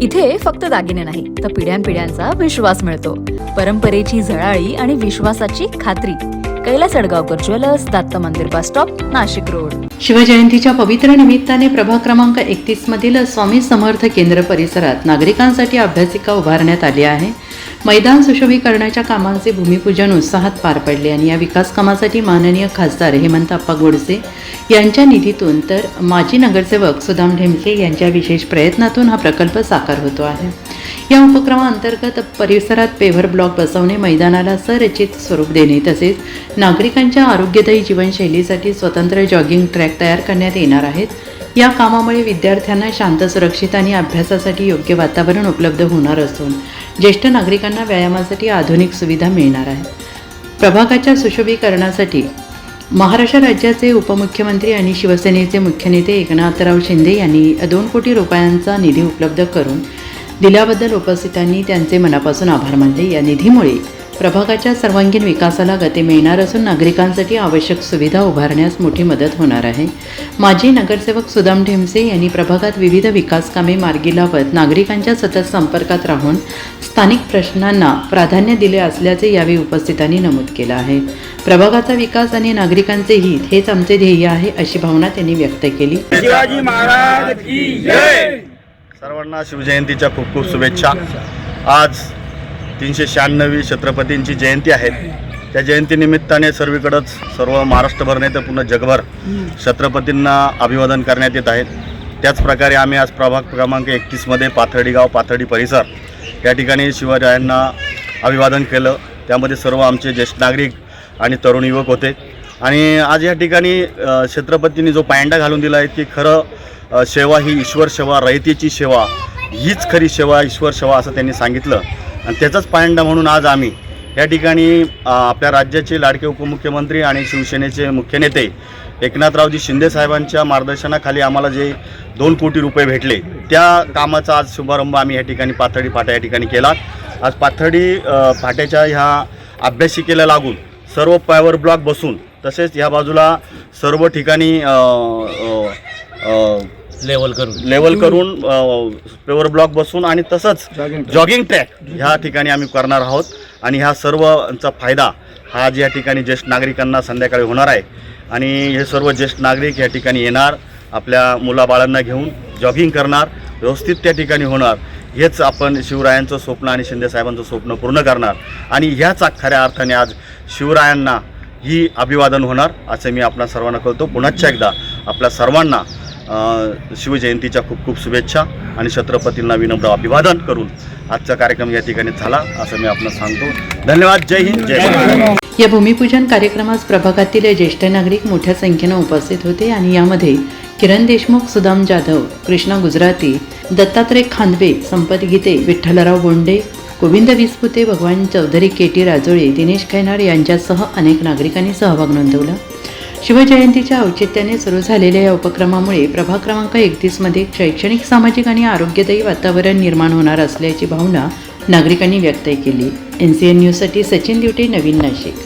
इथे फक्त दागिने नाही तर पिढ्यानपिढ्यांचा विश्वास मिळतो. परंपरेची झळाळी आणि विश्वासाची खात्री. कैलास अडगावकर ज्वेलर्स, दत्त मंदिर बस स्टॉप, नाशिक रोड. शिवजयंतीच्या पवित्र निमित्ताने प्रभाग क्रमांक 31 मधील स्वामी समर्थ केंद्र परिसरात नागरिकांसाठी अभ्यासिका उभारण्यात आली आहे. मैदान सुशोभीकरणाच्या कामांचे भूमिपूजन उत्साहात पार पडले आणि या विकास कामासाठी माननीय खासदार हेमंत आप्पा गोडसे यांच्या निधीतून तर माजी नगरसेवक सुदाम ढेमसे यांच्या विशेष प्रयत्नातून हा प्रकल्प साकार होतो आहे. या उपक्रमाअंतर्गत परिसरात पेव्हर ब्लॉक बसवणे, मैदानाला संरचित स्वरूप देणे तसेच नागरिकांच्या आरोग्यदायी जीवनशैलीसाठी स्वतंत्र जॉगिंग ट्रॅक तयार करण्यात येणार आहेत. या कामामुळे विद्यार्थ्यांना शांत, सुरक्षित आणि अभ्यासासाठी योग्य वातावरण उपलब्ध होणार असून ज्येष्ठ नागरिकांना व्यायामासाठी आधुनिक सुविधा मिळणार आहे. प्रभागाच्या सुशोभीकरणासाठी महाराष्ट्र राज्याचे उपमुख्यमंत्री आणि शिवसेनेचे मुख्य नेते एकनाथराव शिंदे यांनी 2 कोटी रुपयांचा निधी उपलब्ध करून दिल्याबद्दल उपस्थितांनी त्यांचे मनापासून आभार मानले. या निधीमुळे प्रभागाच्या सर्वांगीण विकासाला गती मिळणार असून नागरिकांसाठी आवश्यक सुविधा उभारण्यास मोठी मदत होणार आहे. माजी नगरसेवक सुदाम ढेमसे यांनी प्रभागात विविध विकास कामे मार्गी लावत नागरिकांच्या सतत संपर्कात राहून स्थानिक प्रश्नांना प्राधान्य दिले असल्याचे यावेळी उपस्थितांनी नमूद केलं आहे. प्रभागाचा विकास आणि नागरिकांचे हित हेच आमचे ध्येय आहे अशी भावना त्यांनी व्यक्त केली. शिवाजी महाराज की जय. सर्वांना शिवजयंतीच्या खूप खूप शुभेच्छा. आज 396वी छत्रपतींची जयंती आहे. त्या जयंतीनिमित्ताने सर्व महाराष्ट्रभर नाही तर पूर्ण जगभर छत्रपतींना अभिवादन करण्यात येत आहेत. त्याच प्रकारे आम्ही आज प्रभाग क्रमांक 31मध्ये पाथर्डी गाव, पाथर्डी परिसर या ठिकाणी शिवरायांना अभिवादन केलं. त्यामध्ये सर्व आमचे ज्येष्ठ नागरिक आणि तरुण युवक होते. आणि आज या ठिकाणी छत्रपतींनी जो पायंडा घालून दिला आहे की खरं सेवा ही ईश्वर सेवा, रयतेची सेवा हीच खरी सेवा, ईश्वर सेवा असं त्यांनी सांगितलं. आणि त्याचाच पायंडा म्हणून आज आम्ही या ठिकाणी आपल्या राज्याचे लाडके उपमुख्यमंत्री आणि शिवसेनेचे मुख्य नेते एकनाथरावजी शिंदे साहेबांच्या मार्गदर्शनाखाली आम्हाला जे 2 कोटी रुपये भेटले त्या कामाचा आज शुभारंभ आम्ही या ठिकाणी पाथर्डी फाटा या ठिकाणी केला. आज पाथर्डी फाट्याच्या ह्या अभ्यासिकेला लागून सर्व पॉवर ब्लॉक बसून तसेच ह्या बाजूला सर्व ठिकाणी लेवल करून पेवर ब्लॉक बसून आणि तसंच जॉगिंग ट्रॅक ह्या ठिकाणी आम्ही करणार आहोत. आणि ह्या सर्वांचा फायदा हा आज या ठिकाणी ज्येष्ठ नागरिकांना संध्याकाळी होणार आहे. आणि हे सर्व ज्येष्ठ नागरिक या ठिकाणी येणार, आपल्या मुलाबाळांना घेऊन जॉगिंग करणार, व्यवस्थित त्या ठिकाणी होणार. हेच आपण शिवरायांचं स्वप्न आणि शिंदेसाहेबांचं स्वप्न पूर्ण करणार. आणि ह्याच खऱ्या अर्थाने आज शिवरायांना ही अभिवादन होणार असं मी आपल्या सर्वांना कळतो. पुन्हा एकदा आपल्या सर्वांना शिवजयंतीच्या खूप खूप शुभेच्छा आणि छत्रपतींना विनम्र अभिवादन करून आजचा कार्यक्रम या ठिकाणी झाला असं मी आपल्याला सांगतो. धन्यवाद. जय हिंद, जय महाराष्ट्र. या भूमिपूजन कार्यक्रमास प्रभागातील ज्येष्ठ नागरिक मोठ्या संख्येनं उपस्थित होते आणि यामध्ये किरण देशमुख, सुदाम जाधव, कृष्णा गुजराती, दत्तात्रय खांदवे, संपत गीते, विठ्ठलराव बोंडे, गोविंद विसपुते, भगवान चौधरी, केटी राजोळे, दिनेश खैनार यांच्यासह अनेक नागरिकांनी सहभाग नोंदवला. शिवजयंतीच्या औचित्याने सुरू झालेल्या या उपक्रमामुळे प्रभाग क्रमांक 31मध्ये शैक्षणिक, सामाजिक आणि आरोग्यदायी वातावरण निर्माण होणार असल्याची भावना नागरिकांनी व्यक्त केली. NCN न्यूजसाठी सचिन दिवटे, नवीन नाशिक.